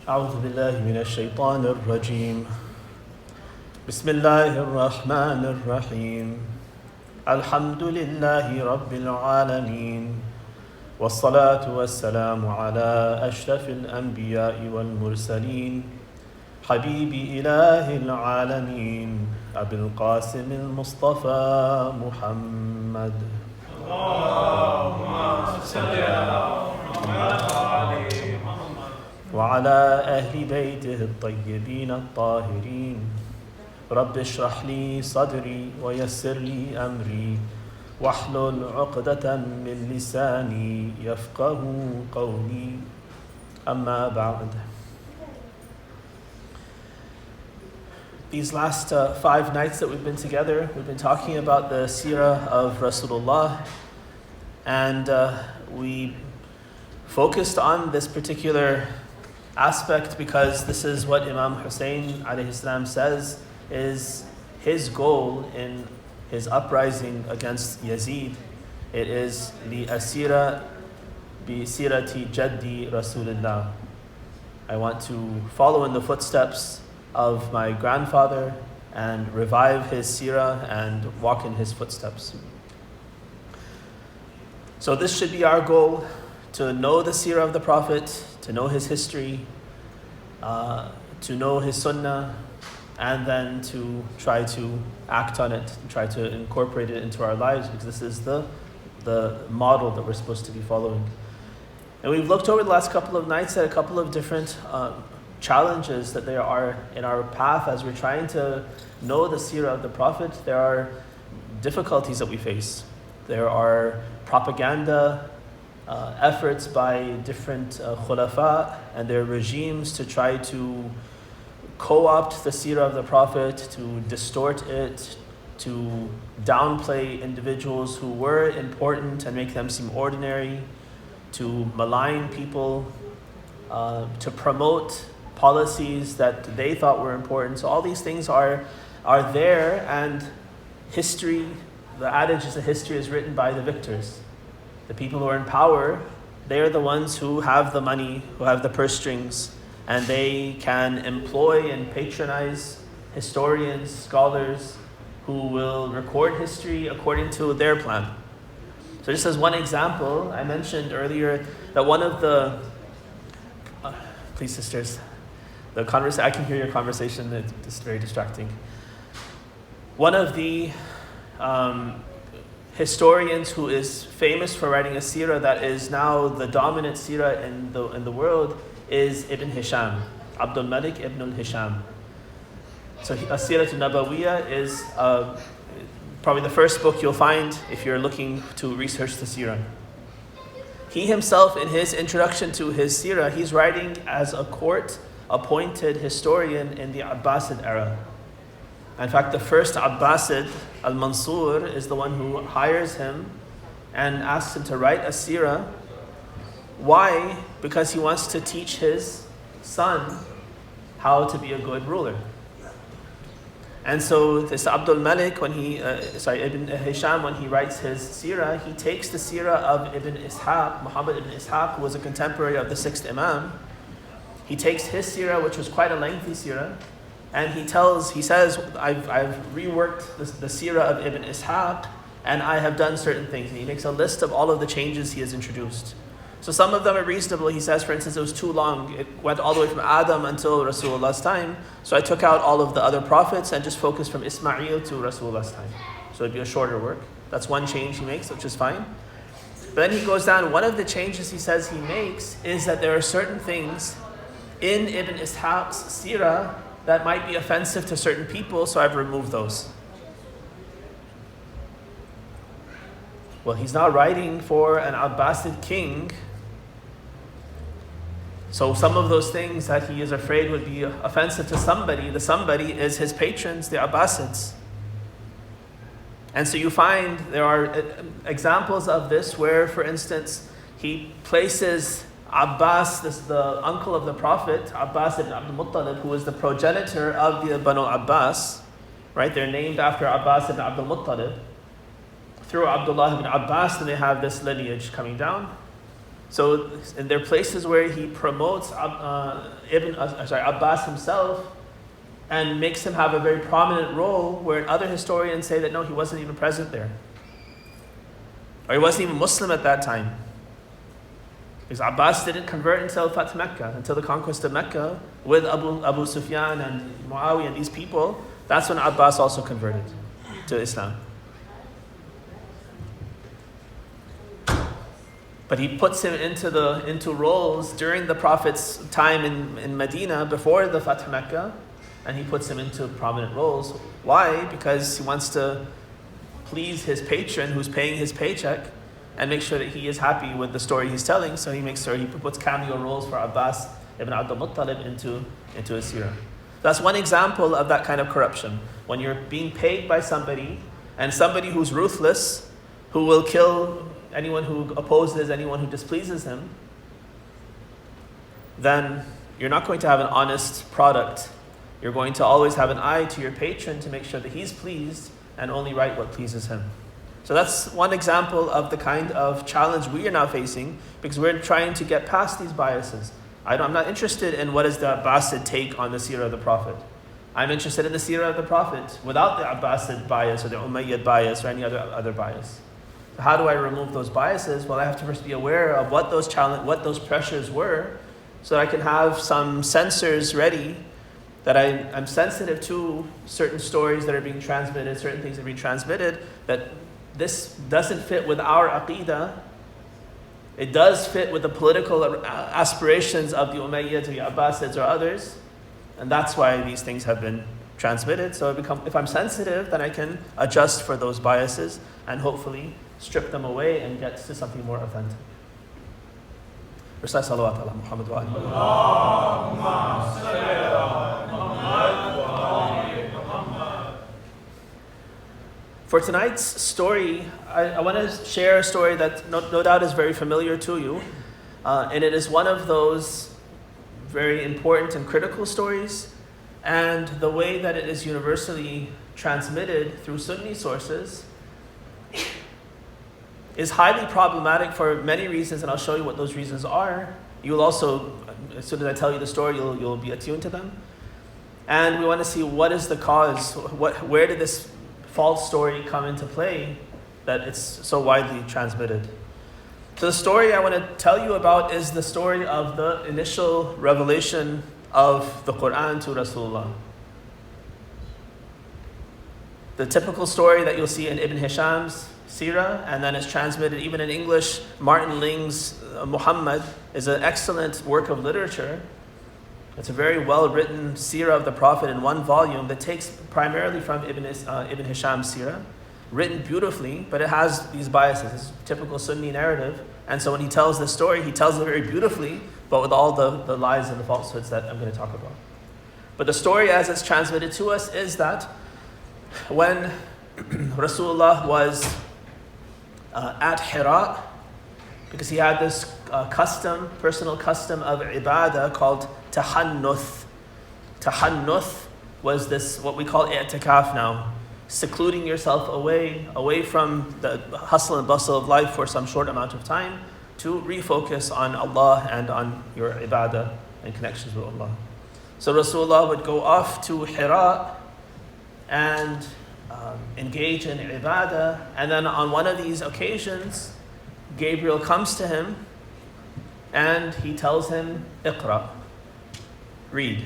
أعوذ بالله من الشيطان الرجيم بسم الله الرحمن الرحيم الحمد لله رب العالمين والصلاة والسلام على أشرف الأنبياء والمرسلين حبيب إله العالمين أبي القاسم المصطفى محمد اللهم صل على محمد وعلى أهل بيته الطيبين الطاهرين رب اشرح لي صدري ويسر لي أمري واحلل عقدة من لساني يفقه قولي أما بعد. These last 5 nights that we've been together, we've been talking about the seerah of Rasulullah, and we focused on this particular aspect because this is what Imam Hussein alayhi salam says is his goal in his uprising against Yazid. It is li asira bi sirati jaddi Rasulullah. I want to follow in the footsteps of my grandfather and revive his seerah and walk in his footsteps. So this should be our goal, to know the seerah of the Prophet, to know his history, to know his sunnah, and then to try to act on it, and try to incorporate it into our lives, because this is the model that we're supposed to be following. And we've looked over the last couple of nights at a couple of different challenges that there are in our path as we're trying to know the seerah of the Prophet. There are difficulties that we face. There are propaganda efforts by different khulafa and their regimes to try to co-opt the seerah of the Prophet, to distort it, to downplay individuals who were important and make them seem ordinary, to malign people, to promote policies that they thought were important. So all these things are there, and history, the adage is that history is written by the victors. The people who are in power, they are the ones who have the money, who have the purse strings, and they can employ and patronize historians, scholars, who will record history according to their plan. So just as one example, I mentioned earlier that one of the... please sisters, I can hear your conversation, it's very distracting. One of the historians who is famous for writing a seerah that is now the dominant seerah in the world is Ibn Hisham, Abdul Malik ibn al-Hisham. So As-Sirah al-Nabawiyah is probably the first book you'll find if you're looking to research the seerah. He himself, in his introduction to his seerah, he's writing as a court-appointed historian in the Abbasid era. In fact, the first Abbasid, Al-Mansur, is the one who hires him and asks him to write a seerah. Why? Because he wants to teach his son how to be a good ruler. And so this Abdul Malik, Ibn Hisham, when he writes his seerah, he takes the seerah of Ibn Ishaq, Muhammad ibn Ishaq, who was a contemporary of the 6th Imam. He takes his seerah, which was quite a lengthy seerah, and he says, I've reworked the seerah of Ibn Ishaq, and I have done certain things. And he makes a list of all of the changes he has introduced. So some of them are reasonable. He says, for instance, it was too long. It went all the way from Adam until Rasulullah's time. So I took out all of the other prophets and just focused from Ismail to Rasulullah's time. So it'd be a shorter work. That's one change he makes, which is fine. But then he goes down. One of the changes he says he makes is that there are certain things in Ibn Ishaq's seerah that might be offensive to certain people, so I've removed those. Well, he's not writing for an Abbasid king, so some of those things that he is afraid would be offensive to somebody, the somebody is his patrons, the Abbasids. And so you find there are examples of this where, for instance, he places Abbas, the uncle of the Prophet, Abbas ibn Abdul Muttalib, who is the progenitor of the Banu Abbas, right? They're named after Abbas ibn Abdul Muttalib. Through Abdullah ibn Abbas, then they have this lineage coming down. So, and there are places where he promotes Abbas himself and makes him have a very prominent role, where other historians say that no, he wasn't even present there. Or he wasn't even Muslim at that time. Because Abbas didn't convert until Fath Mecca, until the conquest of Mecca with Abu Sufyan and Muawiyah and these people. That's when Abbas also converted to Islam. But he puts him into roles during the Prophet's time in Medina before the Fath Mecca, and he puts him into prominent roles. Why? Because he wants to please his patron who's paying his paycheck and make sure that he is happy with the story he's telling. So he makes sure he puts cameo roles for Abbas ibn Abdul Muttalib into his seerah. That's one example of that kind of corruption. When you're being paid by somebody, and somebody who's ruthless, who will kill anyone who opposes, anyone who displeases him, then you're not going to have an honest product. You're going to always have an eye to your patron to make sure that he's pleased and only write what pleases him. So that's one example of the kind of challenge we are now facing, because we're trying to get past these biases. I'm not interested in what is the Abbasid take on the seerah of the Prophet. I'm interested in the seerah of the Prophet without the Abbasid bias or the Umayyad bias or any other bias. How do I remove those biases? Well, I have to first be aware of what those pressures were, so that I can have some sensors ready, that I'm sensitive to certain stories that are being transmitted, certain things that are being transmitted, that this doesn't fit with our aqidah. It does fit with the political aspirations of the Umayyads or the Abbasids or others, and that's why these things have been transmitted. So if I'm sensitive, then I can adjust for those biases and hopefully strip them away and get to something more authentic. Recite salawat ala Muhammad wa alihi. Allahumma salli ala Muhammad wa ali Muhammad. For tonight's story, I want to share a story that no doubt is very familiar to you. And it is one of those very important and critical stories. And the way that it is universally transmitted through Sunni sources is highly problematic for many reasons, and I'll show you what those reasons are. You'll also, as soon as I tell you the story, you'll be attuned to them. And we want to see what is the cause, where did this false story come into play that it's so widely transmitted. So the story I want to tell you about is the story of the initial revelation of the Quran to Rasulullah. The typical story that you'll see in Ibn Hisham's Seerah, and then it's transmitted even in English. Martin Ling's Muhammad is an excellent work of literature. It's a very well-written Seerah of the Prophet in one volume that takes primarily from Ibn Hisham's Seerah, written beautifully, but it has these biases. It's typical Sunni narrative, and so when he tells the story, he tells it very beautifully, but with all the lies and the falsehoods that I'm going to talk about. But the story as it's transmitted to us is that when Rasulullah was at Hira, because he had this personal custom of ibadah called tahannuth. Tahannuth was this, what we call i'tikaf now, secluding yourself away from the hustle and bustle of life for some short amount of time to refocus on Allah and on your ibadah and connections with Allah. So Rasulullah would go off to Hira and engage in ibadah, and then on one of these occasions, Gabriel comes to him and he tells him, Iqra, read.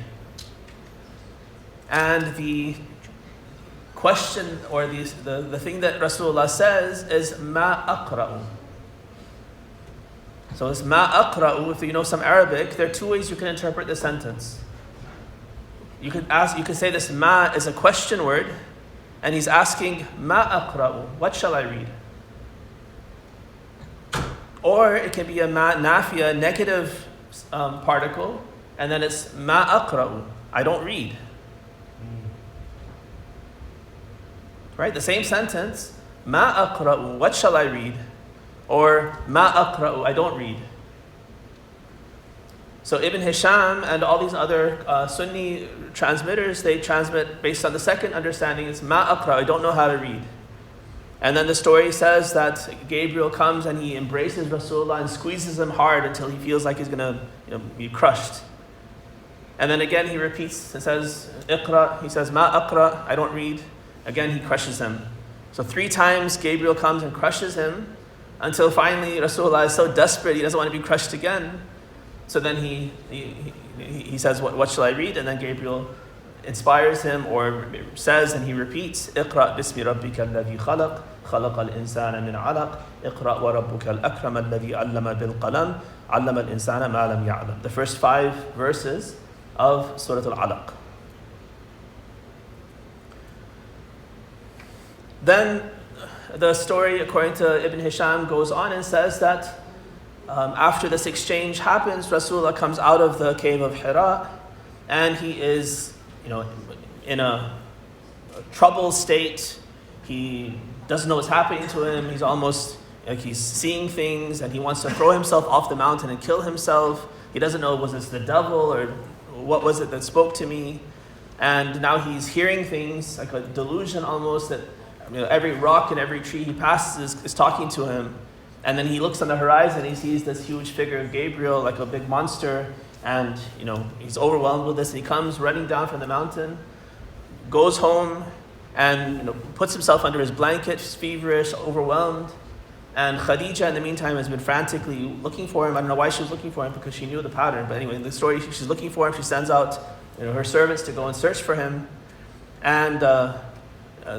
And the question, or the thing that Rasulullah says is, Ma aqra'u. So it's Ma aqra'u. If you know some Arabic, there are two ways you can interpret the sentence. You could say this Ma is a question word, and he's asking, Ma aqra'u, what shall I read? Or it can be a ma nafiya, negative particle, and then it's Ma aqra'u, I don't read. Right? The same sentence, Ma aqra'u, what shall I read? Or Ma aqra'u, I don't read. So Ibn Hisham and all these other Sunni transmitters, they transmit based on the second understanding, it's Ma aqra, I don't know how to read. And then the story says that Gabriel comes and he embraces Rasulullah and squeezes him hard until he feels like he's going to be crushed. And then again he repeats and says, Iqra. He says, Ma aqra, I don't read. Again he crushes him. So 3 times Gabriel comes and crushes him until finally Rasulullah is so desperate he doesn't want to be crushed again. So then he says, what shall I read? And then Gabriel inspires him or says and he repeats, Iqra bismi rabbika alladhi khalaq, khalaqa al-insana min alaq, Iqra wa rabbuka al-akram alladhi allama bil qalam, allama al-insana ma lam ya'lam. The first 5 verses of Surah Al-Alaq. Then the story, according to Ibn Hisham, goes on and says that after this exchange happens, Rasulullah comes out of the cave of Hira, and he is, in a troubled state. He doesn't know what's happening to him. He's almost like he's seeing things, and he wants to throw himself off the mountain and kill himself. He doesn't know, was this the devil or what was it that spoke to me? And now he's hearing things like a delusion almost, that every rock and every tree he passes is talking to him. And then he looks on the horizon, he sees this huge figure of Gabriel, like a big monster, and he's overwhelmed with this, and he comes running down from the mountain, goes home, and puts himself under his blanket, feverish, overwhelmed. And Khadija in the meantime has been frantically looking for him. I don't know why she was looking for him, because she knew the pattern, but anyway, in the story she's looking for him. She sends out her servants to go and search for him, and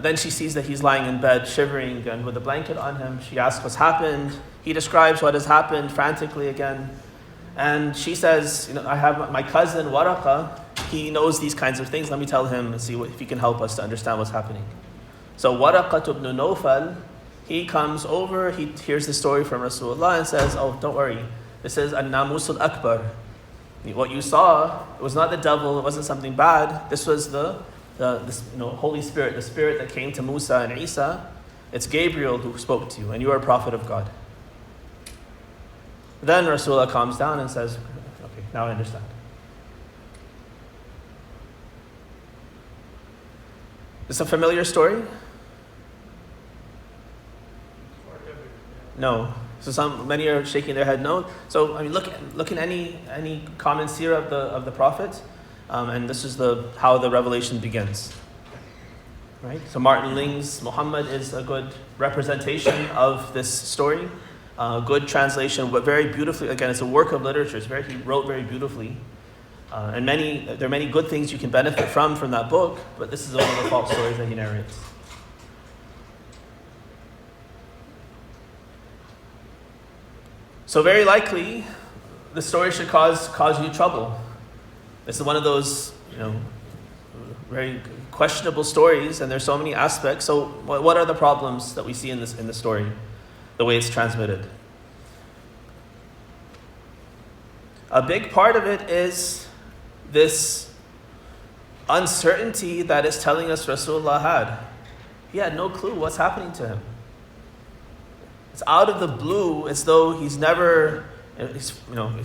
then she sees that he's lying in bed, shivering and with a blanket on him. She asks what's happened. He describes what has happened frantically again. And she says, I have my cousin Waraqa. He knows these kinds of things. Let me tell him and see if he can help us to understand what's happening. So Waraqa ibn Nawfal, he comes over, he hears the story from Rasulullah and says, oh, don't worry. This is an-namusul akbar. What you saw, it was not the devil, it wasn't something bad. This was the Holy Spirit, the Spirit that came to Musa and Isa. It's Gabriel who spoke to you, and you are a prophet of God. Then Rasulullah calms down and says, okay, now I understand. Is this a familiar story? No. So many are shaking their head no. So look in any common seerah of the Prophet. And this is how the revelation begins. Right? So Martin Ling's Muhammad is a good representation of this story. Good translation, but very beautifully. Again, it's a work of literature. He wrote very beautifully. And there are many good things you can benefit from that book, but this is one of the false stories that he narrates. So very likely, the story should cause you trouble. This is one of those, very questionable stories, and there's so many aspects. So what are the problems that we see in the story, the way it's transmitted? A big part of it is this uncertainty that is telling us Rasulullah had. He had no clue what's happening to him. It's out of the blue, as though he's never. He's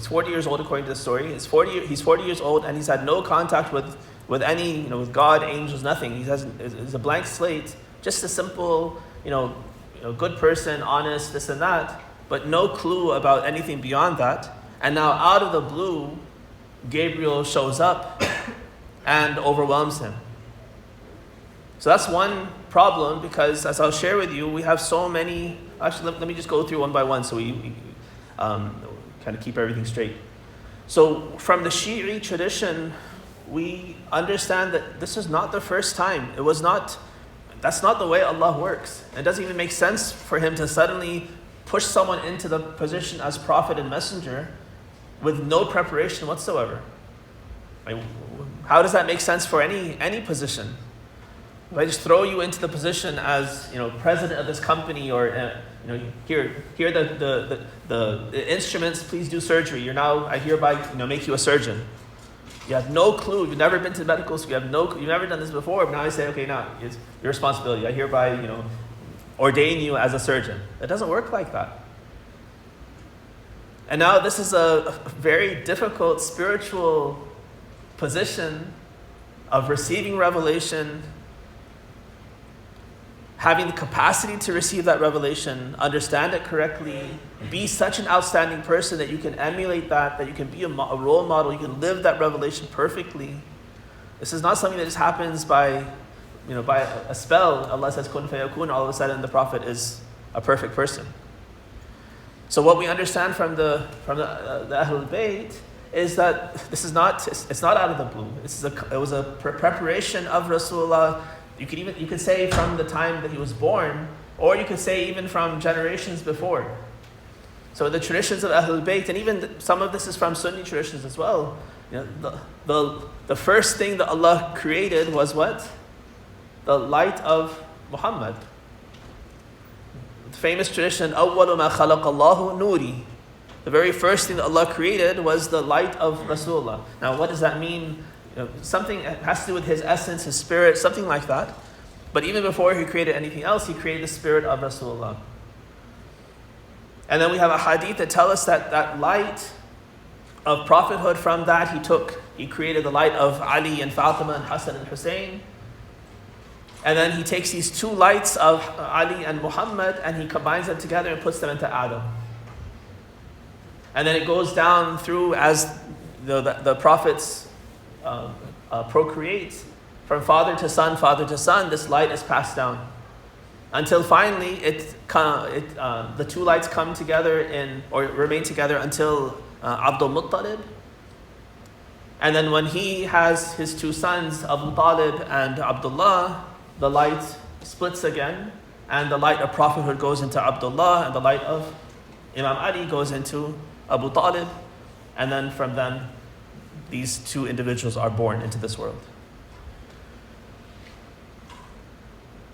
40 years old according to the story. He's 40 years old, and he's had no contact with any, with God, angels, nothing. He's a blank slate, just a simple, good person, honest, this and that, but no clue about anything beyond that. And now out of the blue, Gabriel shows up and overwhelms him. So that's one problem, because as I'll share with you, we have so many. Actually, let me just go through one by one so we kind of keep everything straight. So from the Shi'i tradition, we understand that this is not the first time. That's not the way Allah works. It doesn't even make sense for him to suddenly push someone into the position as prophet and messenger with no preparation whatsoever. How does that make sense for any position? If I just throw you into the position as president of this company, or here the instruments, please do surgery. You're now, I hereby make you a surgeon. You have no clue. You've never been to medical school. You've never done this before. But now I say, okay, now it's your responsibility. I hereby ordain you as a surgeon. It doesn't work like that. And now this is a very difficult spiritual position of receiving revelation, having the capacity to receive that revelation, understand it correctly, be such an outstanding person that you can emulate that you can be a role model, you can live that revelation perfectly. This is not something that just happens by a spell. Allah says kun fayakun, all of a sudden the Prophet is a perfect person. So what we understand from the Ahlul Bayt is that this is not, it's not out of the blue. It was a preparation of Rasulullah. You could say from the time that he was born, or you could say even from generations before. So the traditions of Ahlul Bayt, and even some of this is from Sunni traditions as well. The first thing that Allah created was what? The light of Muhammad. The famous tradition, أَوَّلُ مَا خَلَقَ اللَّهُ نُورِي. The very first thing that Allah created was the light of Rasulullah. Now what does that mean? Something has to do with his essence, his spirit, something like that. But even before he created anything else, he created the spirit of Rasulullah. And then we have a hadith that tell us that light of prophethood, from that he created the light of Ali and Fatima and Hassan and Hussein. And then he takes these two lights of Ali and Muhammad and he combines them together and puts them into Adam. And then it goes down through as the prophets procreate, from father to son, this light is passed down. Until finally the two lights come together or remain together until Abdul Muttalib. And then when he has his two sons, Abu Talib and Abdullah, the light splits again, and the light of prophethood goes into Abdullah, and the light of Imam Ali goes into Abu Talib, and then from them, these two individuals are born into this world.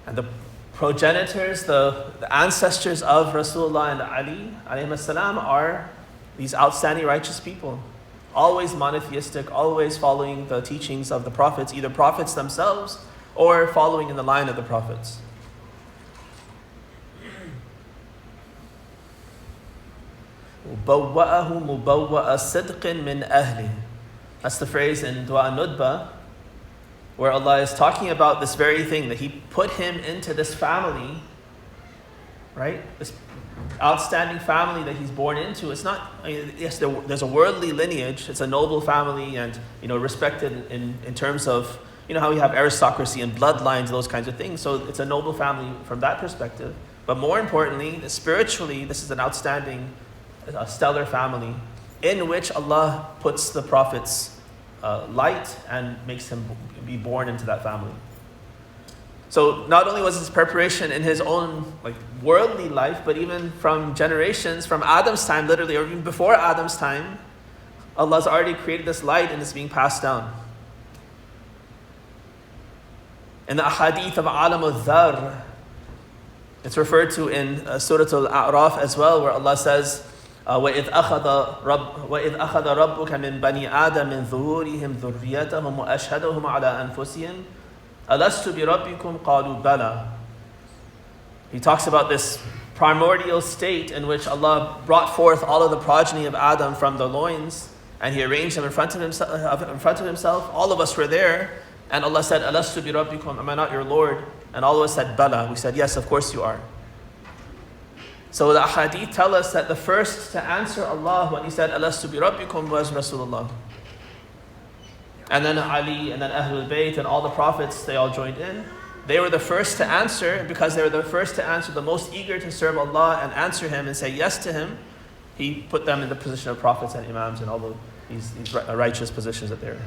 And the progenitors, the ancestors of Rasulullah and Ali alayhi salam, are these outstanding righteous people, always monotheistic, always following the teachings of the prophets, either prophets themselves or following in the line of the prophets. بَوَّأَهُ مُبَوَّأَ صِدْقٍ مِّنْ أَهْلِهِ. That's the phrase in Dua Nudba, where Allah is talking about this very thing, that He put him into this family, right? This outstanding family that he's born into. It's not, yes, there's a worldly lineage, it's a noble family and, respected in terms of, how we have aristocracy and bloodlines, those kinds of things. So it's a noble family from that perspective. But more importantly, spiritually, this is an outstanding, stellar family in which Allah puts the Prophet's light and makes him be born into that family. So not only was his preparation in his own worldly life, but even from generations, from Adam's time, literally, or even before Adam's time, Allah's already created this light and it's being passed down. In the ahadith of Alam al-Dhar, it's referred to in Surah Al-A'raf as well, where Allah says, وَإِذْ أَخَذَ رَبُّكَ مِنْ بَنِي آدَمٍ مِنْ ظُهُورِهِمْ ذُرِّيَّتَهُمْ وَأَشْهَدَهُمْ عَلَىٰ أَنفُسِهِمْ أَلَسْتُ بِرَبِّكُمْ قَالُوا بَلَى. He talks about this primordial state in which Allah brought forth all of the progeny of Adam from the loins, and He arranged them in front of Himself. All of us were there, and Allah said, أَلَسْتُ بِرَبِّكُمْ, am I not your Lord? And all of us said, Bala. We said, yes, of course you are. So the hadith tell us that the first to answer Allah when He said, أَلَسْتُ بِرَبِّكُمْ, was Rasulullah. And then Ali, and then Ahlul Bayt, and all the prophets, they all joined in. They were the first to answer, because they were the first to answer, the most eager to serve Allah and answer Him and say yes to Him. He put them in the position of prophets and imams and all these righteous positions that they're in.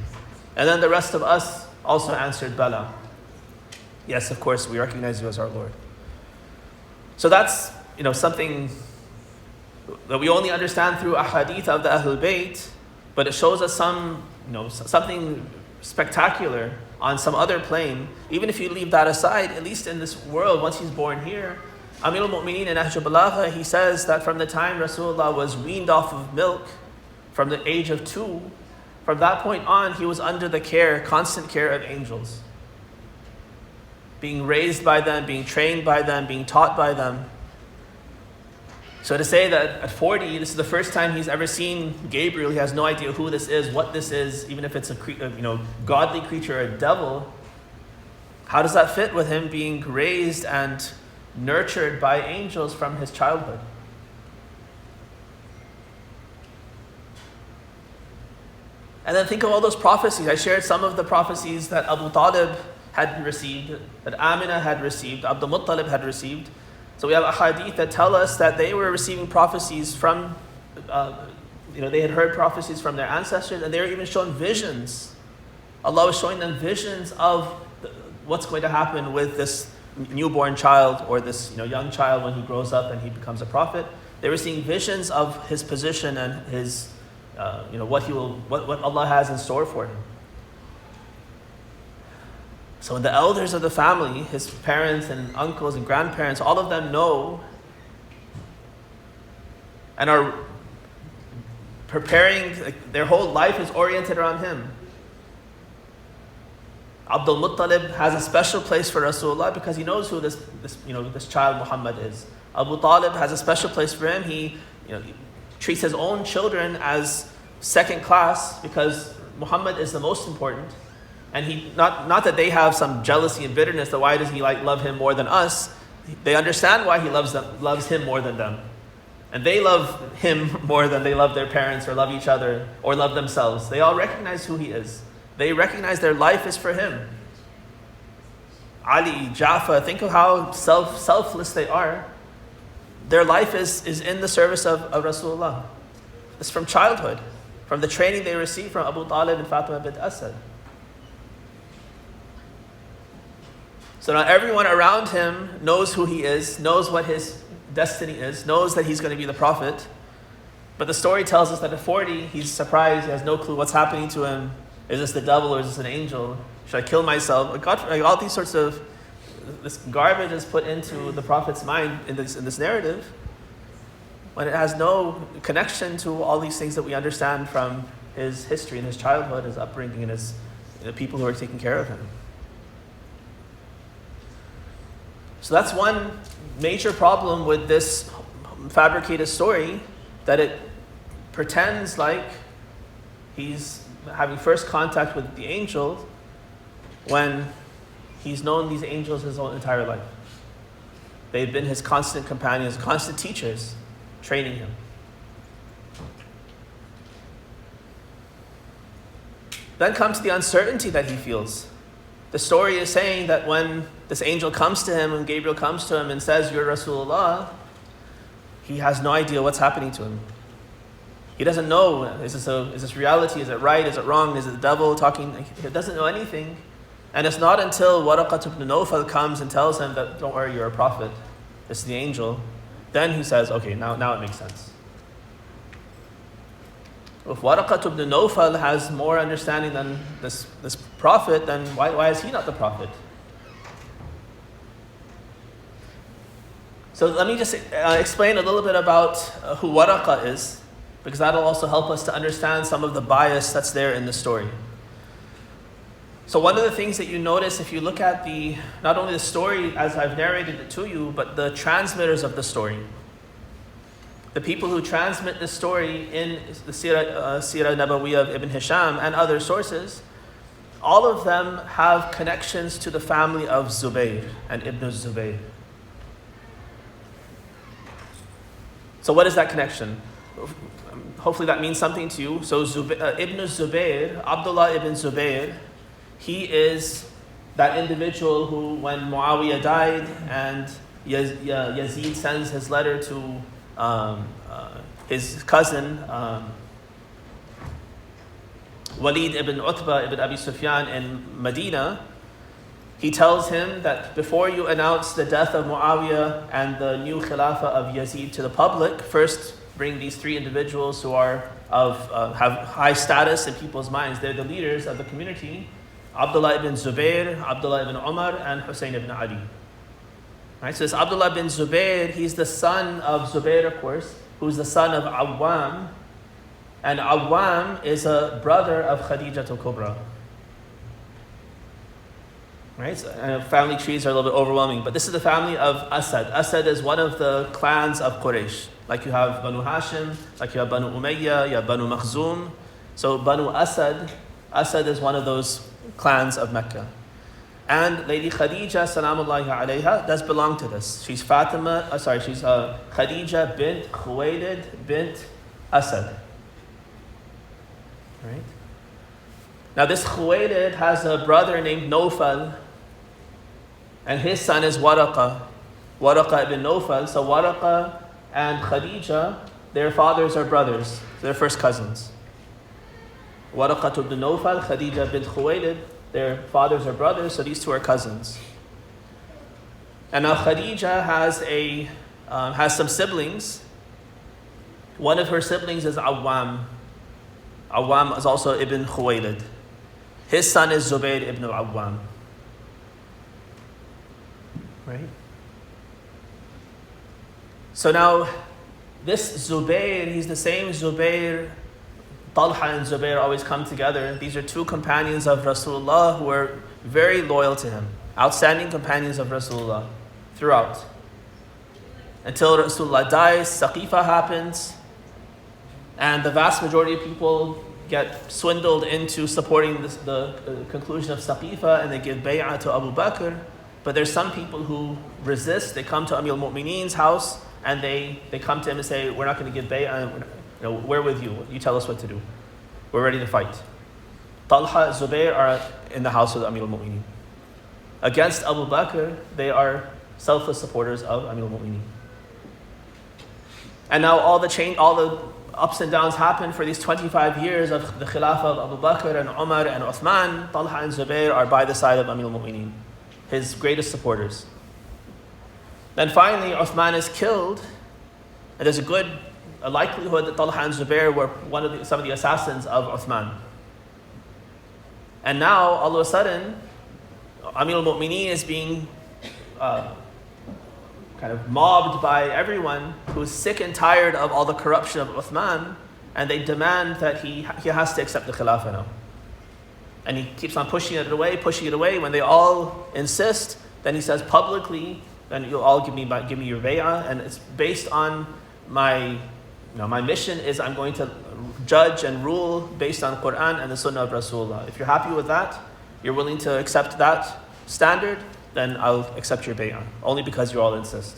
And then the rest of us also answered Bala. Yes, of course, we recognize you as our Lord. So that's something that we only understand through a hadith of the Ahlul Bayt, but it shows us something spectacular on some other plane. Even if you leave that aside, at least in this world, once he's born here, Amir al-Mu'mineen in Nahj al-Balagha, he says that from the time Rasulullah was weaned off of milk, from the age of 2, from that point on, he was under the constant care of angels. Being raised by them, being trained by them, being taught by them. So to say that at 40, this is the first time he's ever seen Gabriel, he has no idea who this is, what this is, even if it's a godly creature or a devil, How does that fit with him being raised and nurtured by angels from his childhood? And then think of all those prophecies. I shared some of the prophecies that Abu Talib had received, that Amina had received, Abdul Muttalib had received. So we have ahadith that tell us that they were receiving prophecies from, they had heard prophecies from their ancestors, and they were even shown visions. Allah was showing them visions of what's going to happen with this newborn child, or this young child when he grows up and he becomes a prophet. They were seeing visions of his position and his, what Allah has in store for him. So the elders of the family, his parents and uncles and grandparents, all of them know and are preparing, their whole life is oriented around him. Abdul Muttalib has a special place for Rasulullah because he knows who this child Muhammad is. Abu Talib has a special place for him. He treats his own children as second class because Muhammad is the most important. And he not that they have some jealousy and bitterness that why does he love him more than us? They understand why he loves him more than them. And they love him more than they love their parents or love each other or love themselves. They all recognize who he is. They recognize their life is for him. Ali, Jafar, think of how selfless they are. Their life is in the service of Rasulullah. It's from childhood, from the training they received from Abu Talib and Fatima bint Asad. So now everyone around him knows who he is, knows what his destiny is, knows that he's going to be the prophet. But the story tells us that at 40, he's surprised, he has no clue what's happening to him. Is this the devil or is this an angel? Should I kill myself? All these sorts of, this garbage is put into the prophet's mind in this narrative, when it has no connection to all these things that we understand from his history and his childhood, his upbringing, and the people who are taking care of him. So that's one major problem with this fabricated story, that it pretends like he's having first contact with the angel when he's known these angels his whole entire life. They've been his constant companions, constant teachers, training him. Then comes the uncertainty that he feels. The story is saying that when this angel comes to him, when Gabriel comes to him and says, "You're Rasulullah," he has no idea what's happening to him. He doesn't know, is this reality? Is it right? Is it wrong? Is it the devil talking? He doesn't know anything. And it's not until Waraqat ibn Nawfal comes and tells him that, "Don't worry, you're a prophet. This is the angel." Then he says, "Okay, now it makes sense." If Waraqat ibn Nawfal has more understanding than this prophet, then why is he not the prophet? So let me just explain a little bit about who Waraqa is, because that'll also help us to understand some of the bias that's there in the story. So one of the things that you notice if you look at not only the story as I've narrated it to you, but the transmitters of the story. The people who transmit the story in the Sirah Nabawiyah of Ibn Hisham and other sources, all of them have connections to the family of Zubayr and Ibn Zubayr. So what is that connection? Hopefully that means something to you. So Ibn Zubayr, Abdullah ibn Zubayr, he is that individual who, when Muawiyah died and Yazid sends his letter to his cousin Walid ibn Utbah ibn Abi Sufyan in Medina, he tells him that before you announce the death of Muawiyah and the new Khilafah of Yazid to the public, first bring these three individuals who are have high status in people's minds. They're the leaders of the community: Abdullah ibn Zubayr, Abdullah ibn Umar, and Hussein ibn Ali. Right, so this Abdullah ibn Zubayr, he's the son of Zubayr, of course, who's the son of Awwam. And Awwam is a brother of Khadijah al-Kubra. Right, so, family trees are a little bit overwhelming, but this is the family of Asad. Asad is one of the clans of Quraysh. Like you have Banu Hashim, like you have Banu Umayyah, you have Banu Makhzum. So Banu Asad is one of those clans of Mecca. And Lady Khadija, salamullahi alayha, does belong to this. She's Khadija bint Khuwaylid bint Asad. Right? Now this Khuwaylid has a brother named Nawfal, and his son is Waraqa ibn Nawfal. So Waraqa and Khadija, their fathers are brothers. They're first cousins. Waraqa ibn Nawfal, Khadija bint Khuwaylid, their fathers are brothers, so these two are cousins. And now Khadija has some siblings. One of her siblings is Awwam. Awwam is also Ibn Khuwaylid. His son is Zubayr ibn Awwam. Right? So now, this Zubayr, he's the same Zubayr. Talha and Zubayr always come together. These are two companions of Rasulullah who were very loyal to him. Outstanding companions of Rasulullah throughout. Until Rasulullah dies, Saqifa happens, and the vast majority of people get swindled into supporting the conclusion of Saqifa, and they give bay'ah to Abu Bakr. But there's some people who resist. They come to Amir al-Mu'mineen's house, and they come to him and say, we're not going to give bay'ah. We're with you. You tell us what to do. We're ready to fight. Talha and Zubayr are in the house of Amir al-Mu'mineen. Against Abu Bakr, they are selfless supporters of Amir al-Mu'mineen. And now all the ups and downs happen for these 25 years of the Khilafah of Abu Bakr and Umar and Uthman. Talha and Zubayr are by the side of Amir al-Mu'mineen, his greatest supporters. Then finally, Uthman is killed, and there's a likelihood that Talha and Zubayr were some of the assassins of Uthman. And now, all of a sudden, Amir al-Mu'mineen is being kind of mobbed by everyone who's sick and tired of all the corruption of Uthman, and they demand that he has to accept the Khilafah now. And he keeps on pushing it away. When they all insist, then he says publicly, then you'll all give me your bay'ah, and it's based on my mission is I'm going to judge and rule based on Quran and the Sunnah of Rasulullah. If you're happy with that, you're willing to accept that standard, then I'll accept your bay'ah, only because you all insist.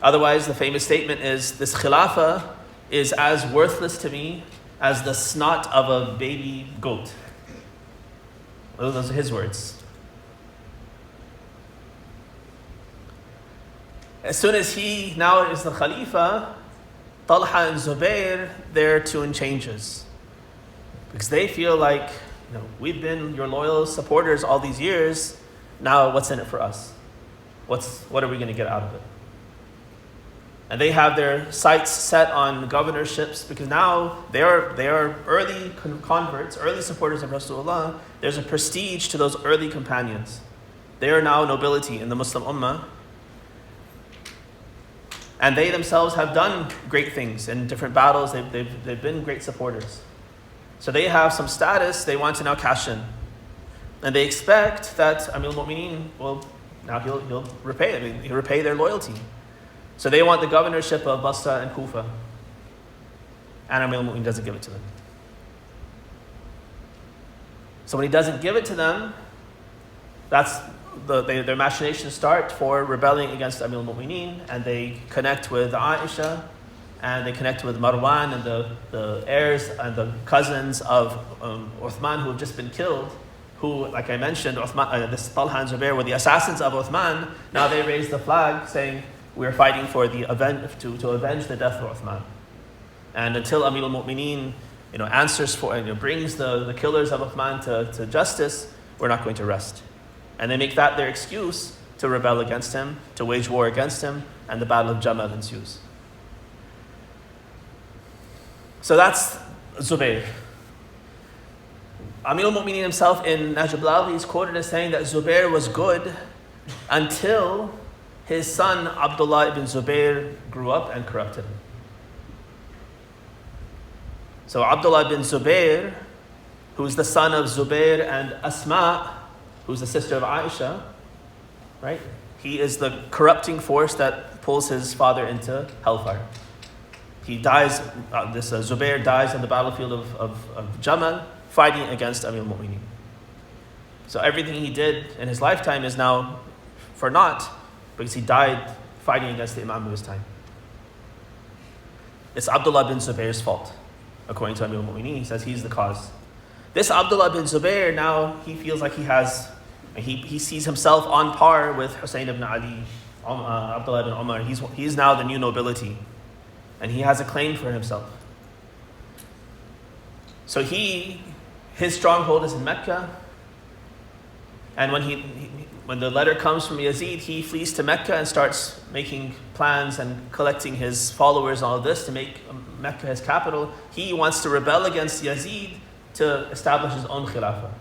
Otherwise, the famous statement is, this khilafah is as worthless to me as the snot of a baby goat. Those are his words. As soon as he now is the Khalifa, Talha and Zubayr, their tune changes. Because they feel like, we've been your loyal supporters all these years, now what's in it for us? What are we going to get out of it? And they have their sights set on governorships, because now they are early converts, early supporters of Rasulullah. There's a prestige to those early companions. They are now nobility in the Muslim Ummah. And they themselves have done great things in different battles. They've been great supporters. So they have some status they want to now cash in. And they expect that Amir al-Mu'mineen he'll repay. He'll repay their loyalty. So they want the governorship of Basra and Kufa. And Amir al-Mu'mineen doesn't give it to them. So when he doesn't give it to them, that's their machinations start for rebelling against Amir al-Mu'mineen, and they connect with Aisha, and they connect with Marwan and the heirs and the cousins of Uthman who have just been killed, who, like I mentioned, this Talha and Zubayr were the assassins of Uthman. Now they raise the flag saying, we're fighting for to avenge the death of Uthman. And until Amir al-Mu'mineen answers for brings the killers of Uthman to justice, we're not going to rest. And they make that their excuse to rebel against him, to wage war against him, and the Battle of Jamal ensues. So that's Zubayr. Amir al-Mu'mineen himself in Nahj al-Balagha is quoted as saying that Zubayr was good until his son Abdullah ibn Zubayr grew up and corrupted him. So Abdullah ibn Zubayr, who's the son of Zubayr and Asma, who's the sister of Aisha, right? He is the corrupting force that pulls his father into hellfire. He dies, Zubayr dies on the battlefield of Jamal, fighting against Amir al-Mu'mineen. So everything he did in his lifetime is now for naught because he died fighting against the Imam of his time. It's Abdullah bin Zubayr's fault, according to Amir al-Mu'mineen. He says he's the cause. This Abdullah bin Zubayr, now he feels like he sees himself on par with Hussein ibn Ali, Abdullah ibn Umar. He's now the new nobility, and he has a claim for himself. So his stronghold is in Mecca, and when the letter comes from Yazid, he flees to Mecca and starts making plans and collecting his followers and all of this to make Mecca his capital. He wants to rebel against Yazid to establish his own khilafah.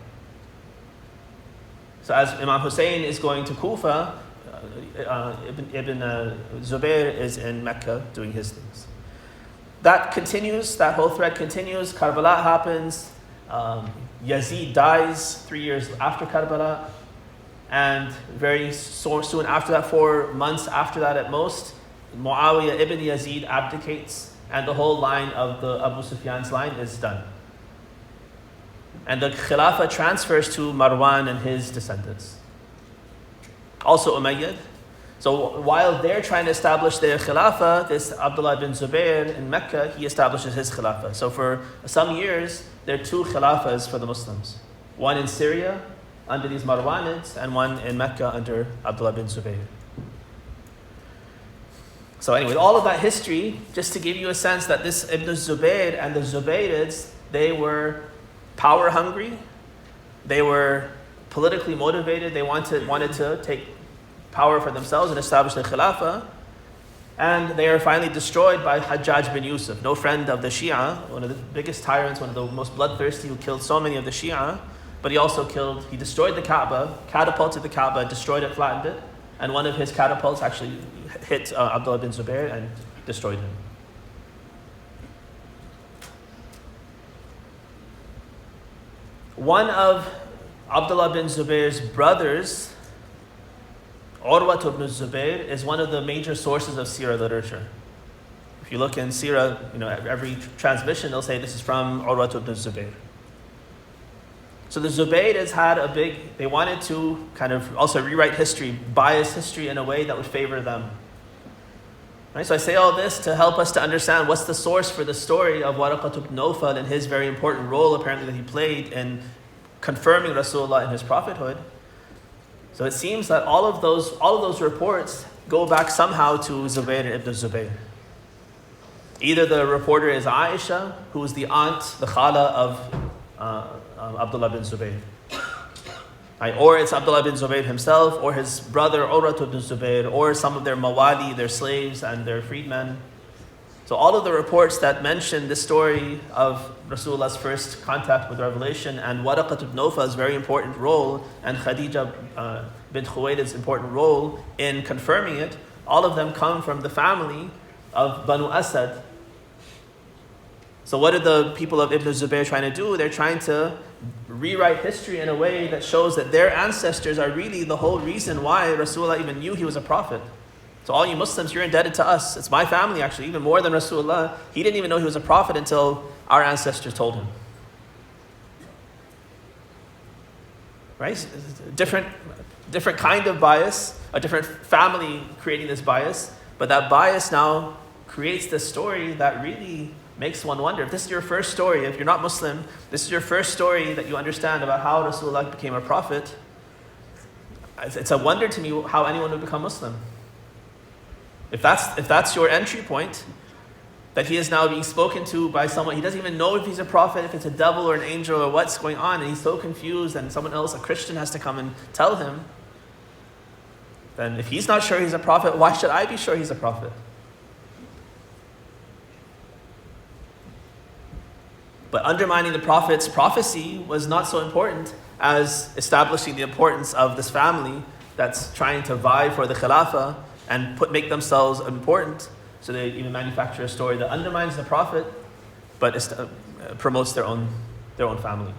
So as Imam Hussein is going to Kufa, Ibn Zubayr is in Mecca doing his things. That continues, that whole thread continues. Karbala happens. Yazid dies 3 years after Karbala. And very soon after that, 4 months after that at most, Muawiyah ibn Yazid abdicates, and the whole line of the Abu Sufyan's line is done. And the Khilafah transfers to Marwan and his descendants. Also Umayyad. So while they're trying to establish their Khilafah, this Abdullah bin Zubayr in Mecca, he establishes his Khilafah. So for some years, there are 2 Khilafahs for the Muslims. One in Syria, under these Marwanids, and one in Mecca under Abdullah bin Zubayr. So anyway, all of that history, just to give you a sense that this Ibn Zubayr and the Zubayrids, they were power hungry, they were politically motivated, they wanted to take power for themselves and establish the Khilafah, and they are finally destroyed by Hajjaj bin Yusuf, no friend of the Shia, one of the biggest tyrants, one of the most bloodthirsty, who killed so many of the Shia. But he destroyed the Kaaba, catapulted the Kaaba, destroyed it, flattened it, and one of his catapults actually hit Abdullah bin Zubayr and destroyed him. One of Abdullah bin Zubayr's brothers, Urwa ibn Zubayr, is one of the major sources of Sirah literature. If you look in Sirah, every transmission, they'll say this is from Urwa ibn Zubayr. So the Zubayrids they wanted to kind of also rewrite history, bias history in a way that would favor them. Right? So I say all this to help us to understand what's the source for the story of Waraqat ibn Nawfal and his very important role apparently that he played in confirming Rasulullah in his prophethood. So it seems that all of those reports go back somehow to Zubayr ibn Zubayr. Either the reporter is Aisha, who is the aunt, the khala of Abdullah bin Zubayr. Right? Or it's Abdullah bin Zubayr himself, or his brother Urwa ibn Zubayr, or some of their mawali, their slaves and their freedmen. So all of the reports that mention this story of Rasulullah's first contact with revelation and Waraqat ibn Nawfal's very important role and Khadija bint Khuwaylid's important role in confirming it, all of them come from the family of Banu Asad. So what are the people of Ibn Zubayr trying to do? They're trying to rewrite history in a way that shows that their ancestors are really the whole reason why Rasulullah even knew he was a prophet. So all you Muslims, you're indebted to us. It's my family actually, even more than Rasulullah. He didn't even know he was a prophet until our ancestors told him. Right? Different kind of bias, a different family creating this bias, but that bias now creates this story that really makes one wonder. If this is your first story, if you're not Muslim, this is your first story that you understand about how Rasulullah became a prophet, it's a wonder to me how anyone would become Muslim. If that's your entry point, that he is now being spoken to by someone, he doesn't even know if he's a prophet, if it's a devil or an angel or what's going on, and he's so confused, and someone else, a Christian, has to come and tell him, then if he's not sure he's a prophet, why should I be sure he's a prophet? But undermining the Prophet's prophecy was not so important as establishing the importance of this family that's trying to vie for the Khilafah and make themselves important. So they even manufacture a story that undermines the Prophet, but promotes their own family.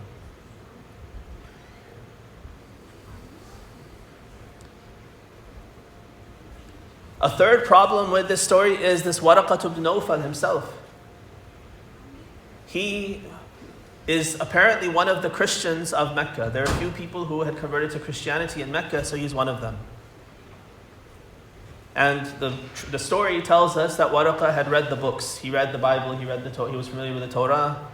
A third problem with this story is this Waraqat ibn Nawfal himself. He is apparently one of the Christians of Mecca. There are a few people who had converted to Christianity in Mecca, so he's one of them. And the story tells us that Waraqa had read the books. He read the Bible, he was familiar with the Torah,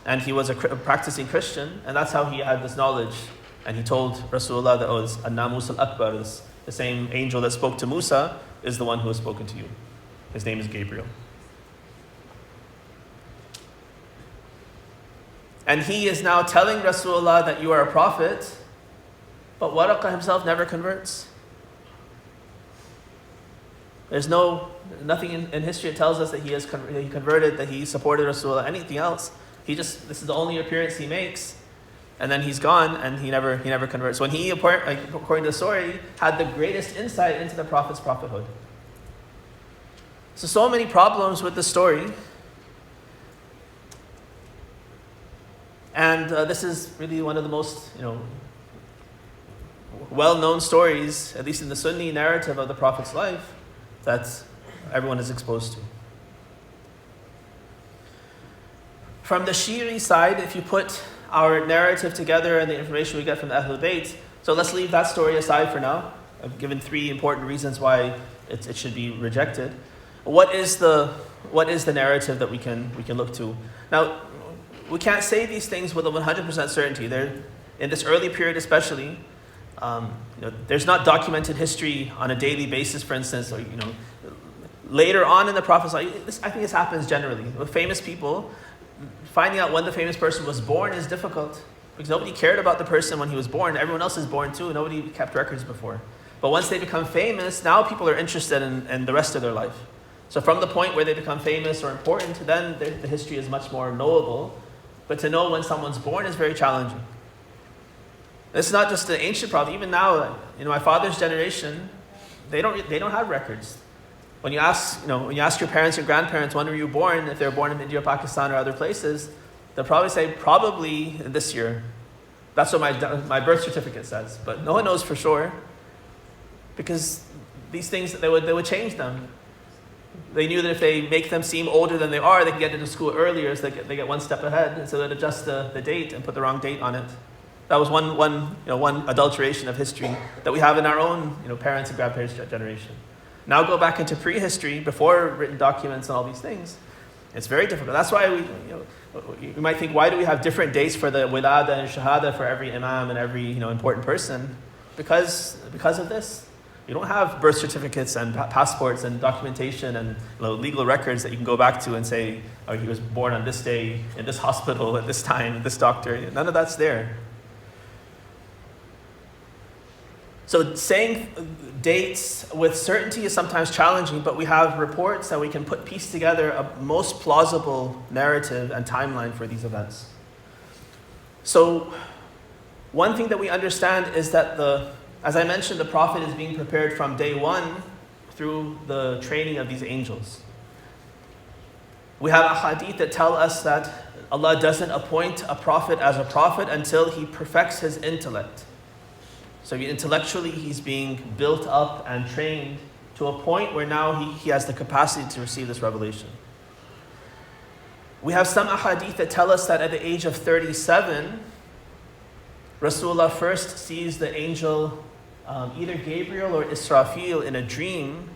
and he was a practicing Christian, and that's how he had this knowledge. And he told Rasulullah that it was An-Namus al-Akbar, the same angel that spoke to Musa is the one who has spoken to you. His name is Gabriel. And he is now telling Rasulullah that you are a prophet, but Waraqa himself never converts. There's nothing in history that tells us that he converted, that he supported Rasulullah, anything else. This is the only appearance he makes, and then he's gone, and he never converts. When he, according to the story, had the greatest insight into the Prophet's prophethood. So many problems with the story. And this is really one of the most, well-known stories, at least in the Sunni narrative of the Prophet's life, that everyone is exposed to. From the Shi'i side, if you put our narrative together and the information we get from the Ahlul Bayt, so let's leave that story aside for now. I've given 3 important reasons why it should be rejected. What is the narrative that we can look to? Now, we can't say these things with a 100% certainty. In this early period especially, there's not documented history on a daily basis, for instance, or later on in the Prophet's life. I think this happens generally. With famous people, finding out when the famous person was born is difficult because nobody cared about the person when he was born. Everyone else is born too. Nobody kept records before. But once they become famous, now people are interested in the rest of their life. So from the point where they become famous or important, then the history is much more knowable. But to know when someone's born is very challenging. It's not just an ancient problem. Even now, my father's generation, they don't have records. When you ask your parents or grandparents when were you born, if they're born in India, Pakistan, or other places, they'll probably say probably this year. That's what my birth certificate says. But no one knows for sure, because these things they would change them. They knew that if they make them seem older than they are, they can get into school earlier, so they get one step ahead, and so they'd adjust the date and put the wrong date on it. That was one adulteration of history that we have in our own parents and grandparents' generation. Now go back into prehistory, before written documents and all these things. It's very difficult. That's why you might think, why do we have different dates for the wilada and shahada for every imam and every important person? Because of this. You don't have birth certificates and passports and documentation and legal records that you can go back to and say, oh, he was born on this day, in this hospital, at this time, this doctor. None of that's there. So saying dates with certainty is sometimes challenging, but we have reports that we can piece together a most plausible narrative and timeline for these events. So one thing that we understand is that as I mentioned, the Prophet is being prepared from day one through the training of these angels. We have a hadith that tell us that Allah doesn't appoint a prophet as a prophet until he perfects his intellect. So intellectually he's being built up and trained to a point where now he has the capacity to receive this revelation. We have some ahadith that tell us that at the age of 37, Rasulullah first sees the angel, either Gabriel or Israfil, in a dream,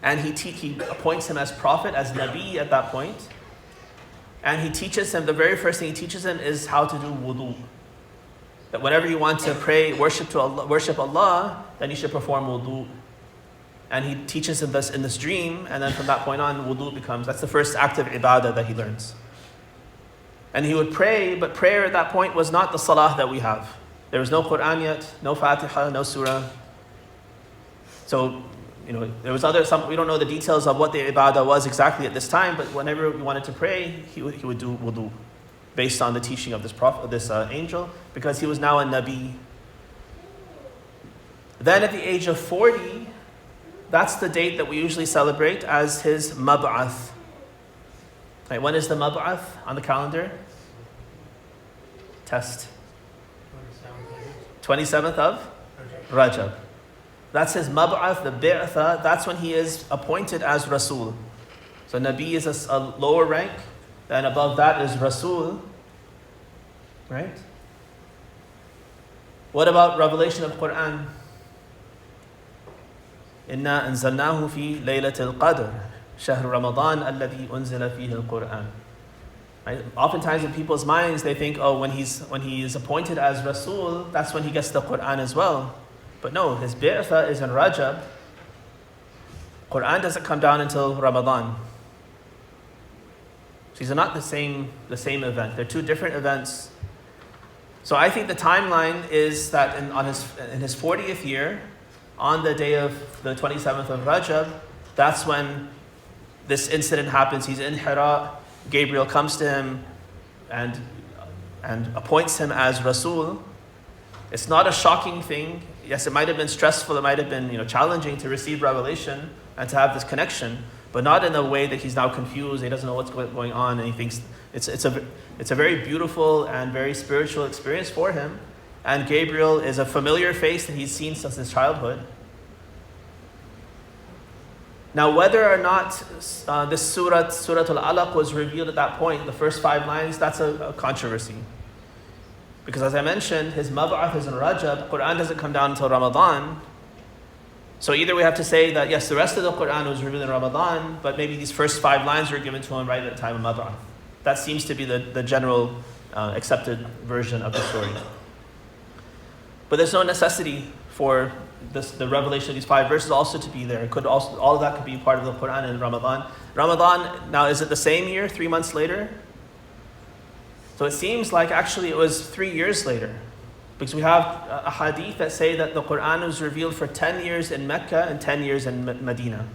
and he appoints him as prophet, as Nabi at that point. And he teaches him, the very first thing he teaches him is how to do wudu. That whenever you want to pray, worship Allah, then you should perform wudu. And he teaches him this in this dream, and then from that point on, wudu that's the first act of ibadah that he learns. And he would pray, but prayer at that point was not the salah that we have. There was no Quran yet, no Fatiha, no surah. So, there was we don't know the details of what the ibadah was exactly at this time, but whenever we wanted to pray, he would do wudu, based on the teaching of this angel, because he was now a Nabi. Then at the age of 40, that's the date that we usually celebrate as his mab'ath. Right, when is the mab'ath on the calendar? Test. 27th of Rajab. That's his mab'ath, the bi'atha. That's when he is appointed as Rasul. So Nabi is a lower rank. Then above that is Rasul. Right? What about revelation of Quran? إِنَّا أَنزَلْنَاهُ فِي لَيْلَةِ الْقَدْرِ شَهْرُ رَمَضَانَ الَّذِي أُنزِلَ فِيهِ الْقُرْآنِ. Right? Oftentimes in people's minds they think, oh, when he is appointed as Rasul, that's when he gets the Quran as well. But no, his bi'tha is in Rajab. Quran doesn't come down until Ramadan. So these are not the same event. They're two different events. So I think the timeline is that in his 40th year, on the day of the 27th of Rajab, that's when this incident happens. He's in Hira. Gabriel comes to him and appoints him as Rasul. It's not a shocking thing. Yes, it might have been stressful. It might have been challenging to receive revelation and to have this connection, but not in a way that he's now confused. He doesn't know what's going on, and he thinks it's a very beautiful and very spiritual experience for him. And Gabriel is a familiar face that he's seen since his childhood. Now, whether or not this Surah Al-Alaq was revealed at that point, the first 5 lines, that's a controversy. Because as I mentioned, his mab'ath is in Rajab, Quran doesn't come down until Ramadan. So either we have to say that yes, the rest of the Quran was revealed in Ramadan, but maybe these first 5 lines were given to him right at the time of mab'ath. That seems to be the general accepted version of the story. But there's no necessity for the revelation of these 5 verses also to be there. It could also, all of that could be part of the Quran in Ramadan. Ramadan, now is it the same year, 3 months later? So it seems like actually it was 3 years later. Because we have a hadith that say that the Quran was revealed for 10 years in Mecca and 10 years in Medina.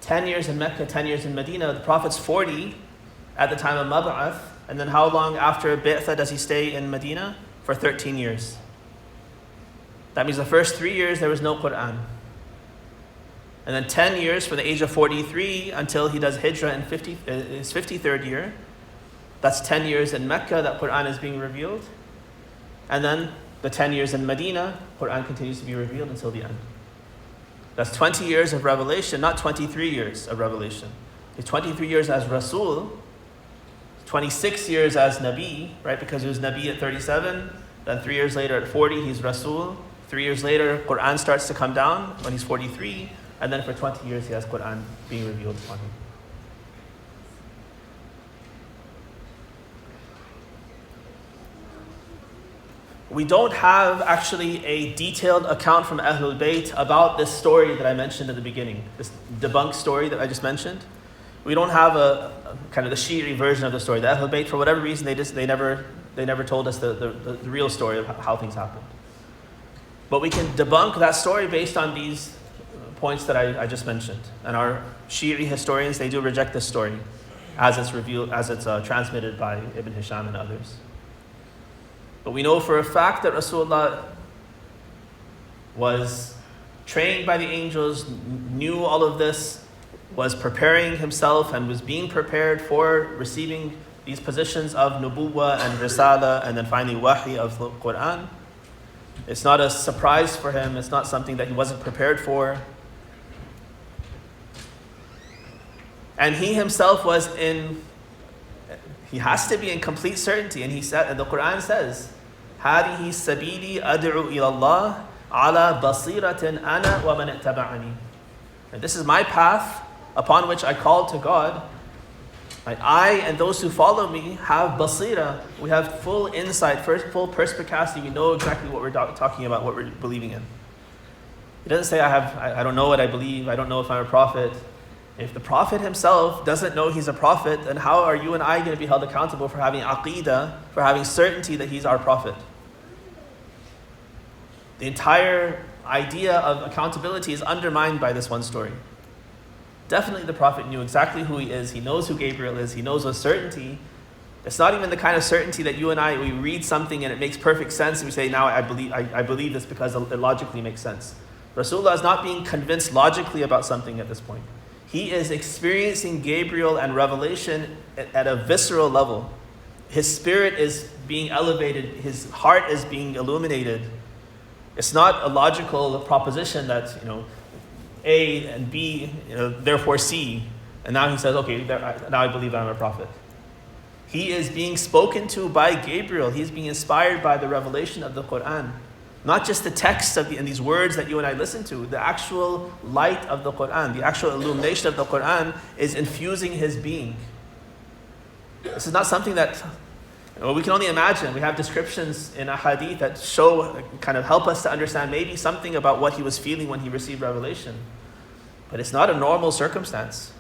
10 years in Mecca, 10 years in Medina. The Prophet's 40 at the time of Mab'ath. And then how long after Bi'tha does he stay in Medina? For 13 years. That means the first 3 years there was no Quran. And then 10 years from the age of 43 until he does Hijrah in his 53rd year. That's 10 years in Mecca that Quran is being revealed. And then the 10 years in Medina, Quran continues to be revealed until the end. That's 20 years of revelation, not 23 years of revelation. It's 23 years as Rasul, 26 years as Nabi, right? Because he was Nabi at 37, then 3 years later at 40, he's Rasul. 3 years later, Quran starts to come down when he's 43, and then for 20 years he has Quran being revealed upon him. We don't have actually a detailed account from Ahlul Bayt about this story that I mentioned at the beginning, this debunked story that I just mentioned. We don't have a kind of the Shi'i version of the story. The Ahlul Bayt, for whatever reason, they never told us the real story of how things happened. But we can debunk that story based on these points that I just mentioned. And our Shi'i historians, they do reject this story as it's revealed, as it's transmitted by Ibn Hisham and others. But we know for a fact that Rasulullah was trained by the angels, knew all of this, was preparing himself and was being prepared for receiving these positions of Nubuwwah and Risala and then finally Wahi of the Quran. It's not a surprise for him. It's not something that he wasn't prepared for. And he himself he has to be in complete certainty. And and the Quran says, هَذِهِ سَبِيلِي أَدْعُو إِلَى اللَّهِ عَلَى بَصِيرَةٍ أَنَا وَمَنِ اتَّبَعَنِي. And this is my path upon which I call to God. Right? I and those who follow me have basira. We have full insight, full perspicacity. We know exactly what we're talking about, what we're believing in. It doesn't say I don't know what I believe. I don't know if I'm a prophet. If the Prophet himself doesn't know he's a prophet, then how are you and I going to be held accountable for having aqidah, for having certainty that he's our prophet? The entire idea of accountability is undermined by this one story. Definitely the Prophet knew exactly who he is. He knows who Gabriel is. He knows with certainty. It's not even the kind of certainty that you and I, we read something and it makes perfect sense and we say, now I believe this because it logically makes sense. Rasulullah is not being convinced logically about something at this point. He is experiencing Gabriel and revelation at a visceral level. His spirit is being elevated. His heart is being illuminated. It's not a logical proposition that, A and B, therefore C. And now he says, okay, now I believe I'm a prophet. He is being spoken to by Gabriel. He is being inspired by the revelation of the Quran. Not just the text and these words that you and I listen to, the actual light of the Quran, the actual illumination of the Quran is infusing his being. This is not something that we can only imagine. We have descriptions in a hadith that show, kind of help us to understand maybe something about what he was feeling when he received revelation. But it's not a normal circumstance.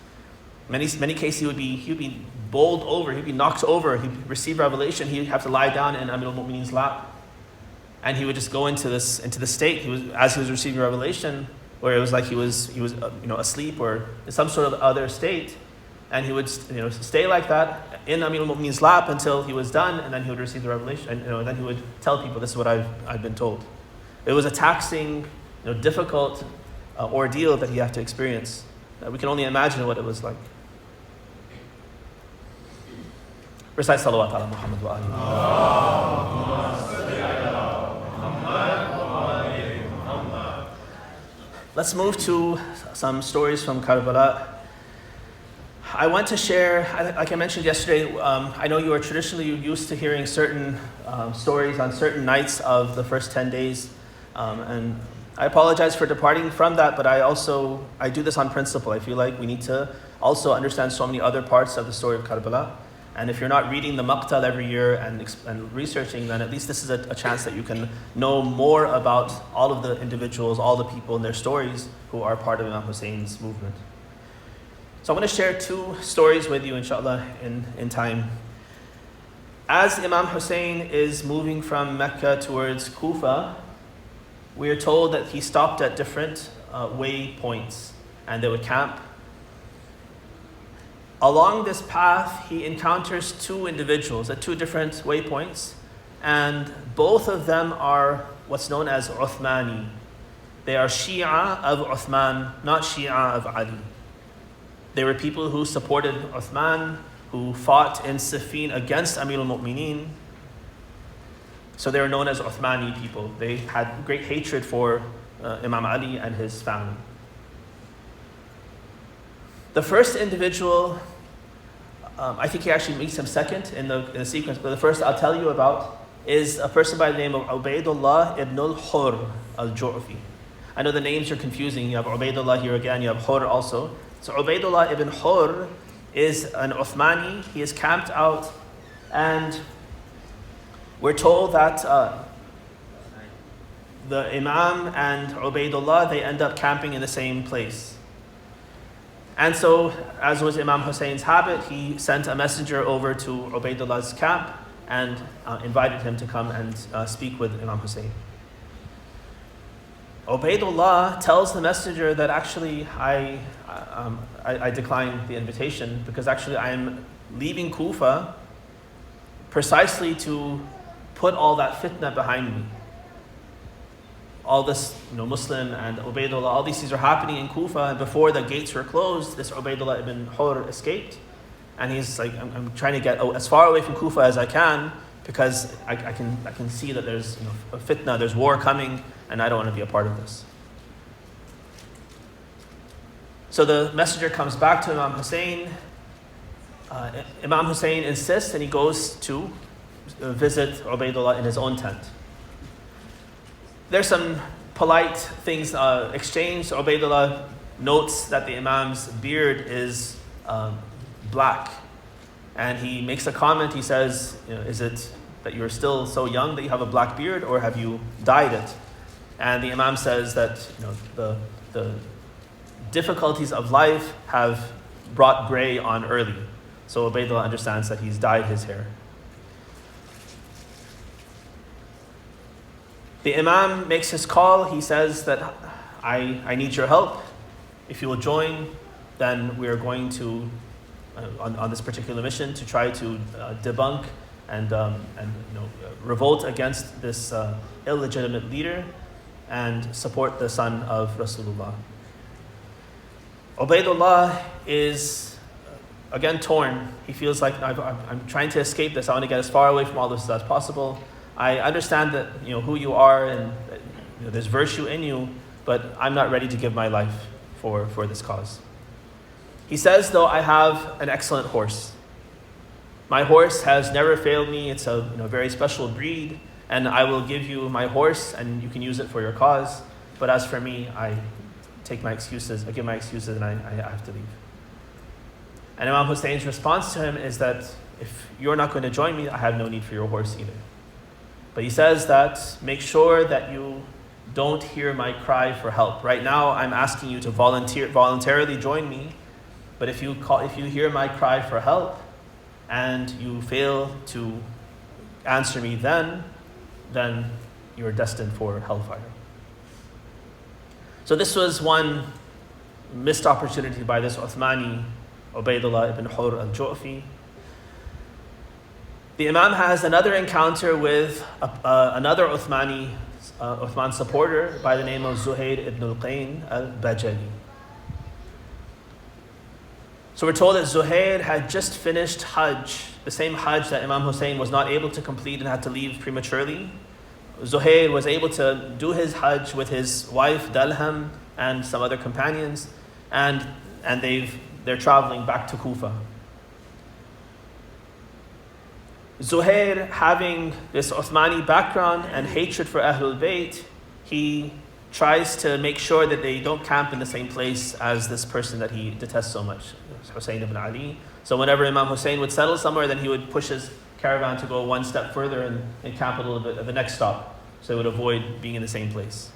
Many cases he would be bowled over, he'd be knocked over, he'd receive revelation, he'd have to lie down in Amir al-Mu'mineen's lap. And he would just go into the state. As he was receiving revelation, where it was like he was asleep or in some sort of other state, and he would stay like that in Amir al-Mu'mineen's lap until he was done, and then he would receive the revelation, and then he would tell people, "This is what I've been told." It was a taxing, difficult ordeal that he had to experience. We can only imagine what it was like. Recite salawat ala Muhammad wa alihi. Let's move to some stories from Karbala. I want to share, like I mentioned yesterday, I know you are traditionally used to hearing certain stories on certain nights of the first 10 days. And I apologize for departing from that, but I do this on principle. I feel like we need to also understand so many other parts of the story of Karbala. And if you're not reading the Maqtal every year and researching, then at least this is a chance that you can know more about all of the individuals, all the people and their stories who are part of Imam Hussein's movement. So I'm going to share two stories with you, inshallah, in time. As Imam Hussein is moving from Mecca towards Kufa, we are told that he stopped at different waypoints and they would camp. Along this path, he encounters two individuals at two different waypoints, and both of them are what's known as Uthmani. They are Shia of Uthman, not Shia of Ali. They were people who supported Uthman, who fought in Siffin against Amir al-Mu'mineen. So they were known as Uthmani people. They had great hatred for Imam Ali and his family. The first individual, I think he actually meets him second in the sequence, but the first I'll tell you about is a person by the name of Ubaydullah ibn al-Hur al-Ju'fi. I know the names are confusing. You have Ubaydullah here again, you have Hur also. So Ubaydullah ibn Hur is an Uthmani. He is camped out, and we're told that the Imam and Ubaydullah, they end up camping in the same place. And so, as was Imam Hussein's habit, he sent a messenger over to Ubaidullah's camp and invited him to come and speak with Imam Hussein. Ubaydullah tells the messenger that actually I declined the invitation because actually I am leaving Kufa precisely to put all that fitna behind me. All this, Muslim and Ubaydullah, all these things are happening in Kufa, and before the gates were closed, this Ubaydullah ibn Hur escaped, and he's like, I'm trying to get as far away from Kufa as I can because I can see that there's a fitna, there's war coming, and I don't want to be a part of this. So the messenger comes back to Imam Hussein. Imam Hussein insists, and he goes to visit Ubaydullah in his own tent. There's some polite things exchanged. Ubaydullah notes that the Imam's beard is black. And he makes a comment. He says, is it that you're still so young that you have a black beard, or have you dyed it? And the Imam says that the difficulties of life have brought gray on early. So Ubaydullah understands that he's dyed his hair. The Imam makes his call. He says that I need your help. If you will join, then we are going to, on this particular mission, to try to debunk and revolt against this illegitimate leader and support the son of Rasulullah. Ubaydullah is again torn. He feels like I'm trying to escape this. I want to get as far away from all this as possible. I understand that who you are and there's virtue in you, but I'm not ready to give my life for this cause. He says, though, I have an excellent horse. My horse has never failed me. It's a very special breed, and I will give you my horse, and you can use it for your cause. But as for me, I give my excuses, and I have to leave. And Imam Hussein's response to him is that if you're not going to join me, I have no need for your horse either. But he says that make sure that you don't hear my cry for help. Right now, I'm asking you to voluntarily join me. But if you hear my cry for help and you fail to answer me, then you're destined for hellfire. So this was one missed opportunity by this Uthmani, Ubaydullah ibn Hur al-Ju'fi. The Imam has another encounter with another Uthman supporter by the name of Zuhair ibn al-Qayn al-Bajali. So we're told that Zuhair had just finished Hajj, the same Hajj that Imam Hussein was not able to complete and had to leave prematurely. Zuhair was able to do his Hajj with his wife Dalham and some other companions, and they're traveling back to Kufa. Zuhair, having this Uthmani background and hatred for Ahlul Bayt, he tries to make sure that they don't camp in the same place as this person that he detests so much, Hussein ibn Ali. So whenever Imam Hussein would settle somewhere, then he would push his caravan to go one step further and camp a little bit at the next stop, so they would avoid being in the same place.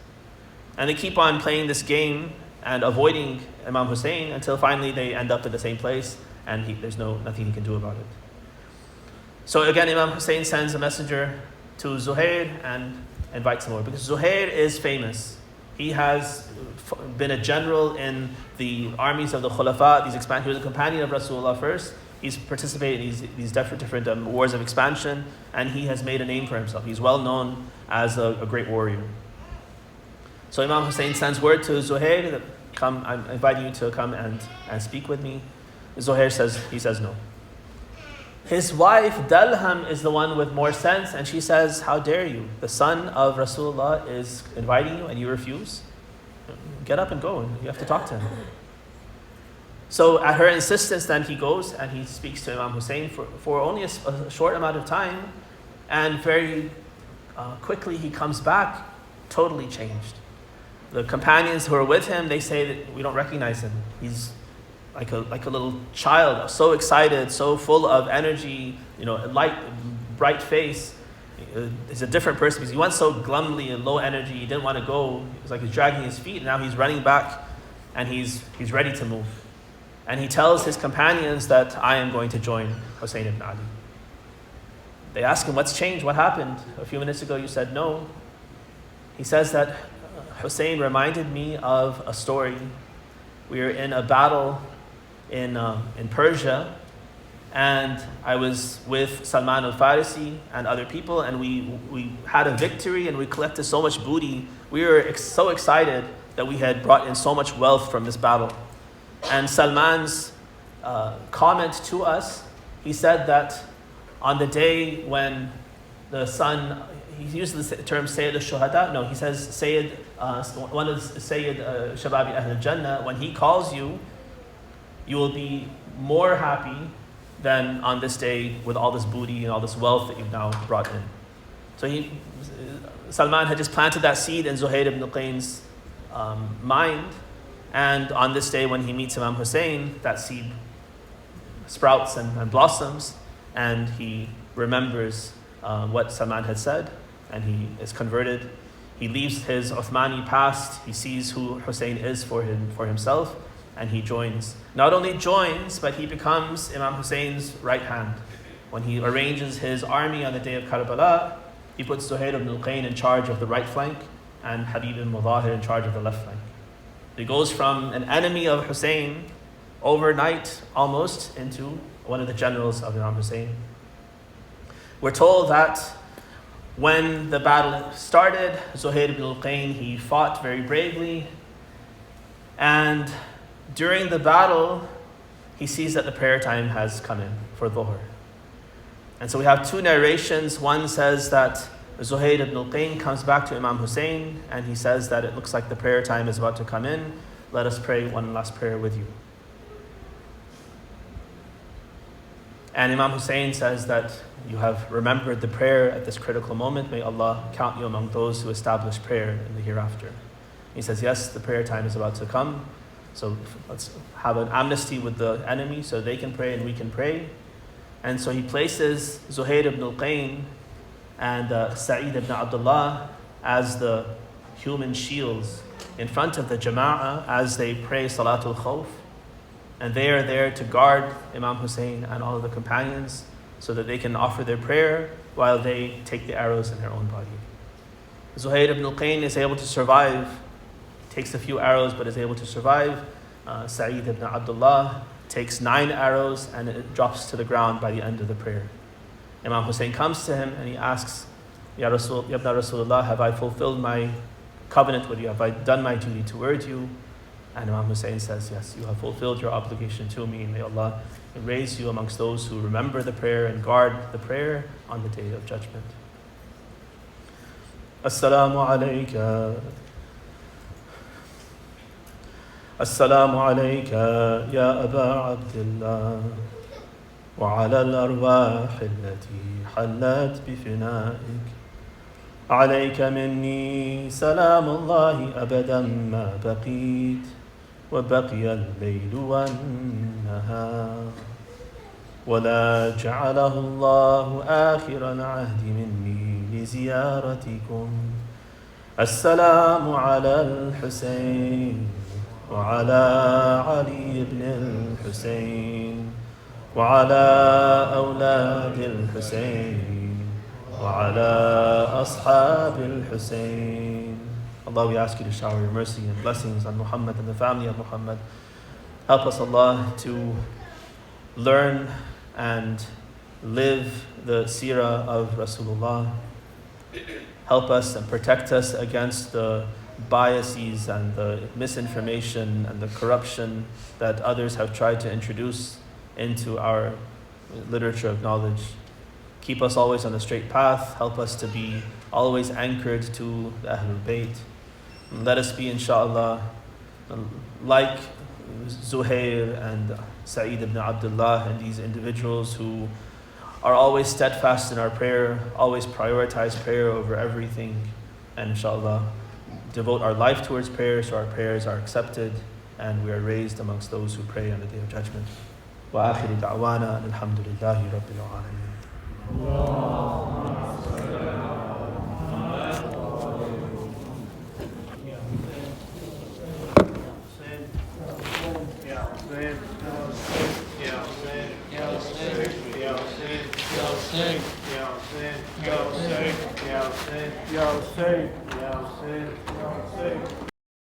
And they keep on playing this game and avoiding Imam Hussein until finally they end up at the same place, and there's nothing he can do about it. So again, Imam Hussein sends a messenger to Zuhair and invites him over, because Zuhair is famous. He has been a general in the armies of the Khulafa, he was a companion of Rasulullah first. He's participated in these different wars of expansion, and he has made a name for himself. He's well known as a great warrior. So Imam Hussein sends word to Zuhair that, come, I'm inviting you to come and speak with me. Zuhair says no. His wife Dalham is the one with more sense, and she says, how dare you? The son of Rasulullah is inviting you and you refuse? Get up and go, and you have to talk to him. So at her insistence, then he goes and he speaks to Imam Hussein for only a short amount of time, and very quickly he comes back totally changed. The companions who are with him, they say that we don't recognize him. He's like a little child, so excited, so full of energy, light, bright face. He's a different person because he went so glumly and low energy. He didn't want to go. It was like he's dragging his feet. And now he's running back, and he's ready to move. And he tells his companions that I am going to join Hussein ibn Ali. They ask him, what's changed? What happened? A few minutes ago you said no. He says that Hussein reminded me of a story. We were in a battle in Persia, and I was with Salman al-Farisi and other people, and we had a victory, and we collected so much booty. We were so excited that we had brought in so much wealth from this battle. And Salman's comment to us, he said that on the day when the son, he uses the term Sayyid al-Shuhada. No, he says Sayyid, one of Sayyid Shababi Ahl al-Jannah, when he calls you, you will be more happy than on this day with all this booty and all this wealth that you've now brought in. So Salman had just planted that seed in Zuhair ibn al-Qayn's mind, and on this day when he meets Imam Hussein, that seed sprouts and blossoms, and he remembers what Salman had said, and he is converted. He leaves his Uthmani past, he sees who Hussein is for himself, and he joins. Not only joins, but he becomes Imam Hussein's right hand. When he arranges his army on the day of Karbala, he puts Zuhair ibn al-Qayn in charge of the right flank and Habib ibn Mudahir in charge of the left flank. He goes from an enemy of Hussein overnight almost into one of the generals of Imam Hussein. We're told that when the battle started, Zuhair ibn al-Qayn, he fought very bravely, and during the battle, he sees that the prayer time has come in for Dhuhr. And so we have two narrations. One says that Zuhair ibn al-Qayn comes back to Imam Hussein, and he says that it looks like the prayer time is about to come in. Let us pray one last prayer with you. And Imam Hussein says that you have remembered the prayer at this critical moment. May Allah count you among those who establish prayer in the hereafter. He says, yes, the prayer time is about to come. So let's have an amnesty with the enemy so they can pray and we can pray. And so he places Zuhair ibn al-Qayn and Sa'id ibn Abdullah as the human shields in front of the Jama'ah as they pray Salatul Khawf. And they are there to guard Imam Hussein and all of the companions so that they can offer their prayer while they take the arrows in their own body. Zuhair ibn al-Qayn is able to survive, takes a few arrows but is able to survive. Sa'id ibn Abdullah takes 9 arrows and it drops to the ground by the end of the prayer. Imam Hussein comes to him and he asks, Ya Rasulullah, have I fulfilled my covenant with you? Have I done my duty towards you? And Imam Hussein says, yes, you have fulfilled your obligation to me. May Allah raise you amongst those who remember the prayer and guard the prayer on the day of judgment. Assalamu alayka. Assalamu alayka ya Aba Abdullah wa ala al-arwah allati hallat bifina'ik. عليك مني سلام الله أبدا ما بقيت وبقي الليل والنهار ولا جعله الله آخر العهد مني لزيارتكم. السلام على الحسين وعلى علي بن الحسين وعلى أولاد الحسين وعلى أصحاب الحسين. Allah, we ask you to shower your mercy and blessings on Muhammad and the family of Muhammad. Help us, Allah, to learn and live the seerah of Rasulullah. Help us and protect us against the biases and the misinformation and the corruption that others have tried to introduce into our literature of knowledge. Keep us always on the straight path. Help us to be always anchored to the Ahlul Bayt. Let us be, inshaAllah, like Zuhair and Sa'id ibn Abdullah and these individuals who are always steadfast in our prayer, always prioritize prayer over everything, and inshaAllah devote our life towards prayer so our prayers are accepted and we are raised amongst those who pray on the Day of Judgment. Wa akhiru da'wana alhamdulillahi rabbil alameen. Yo, say.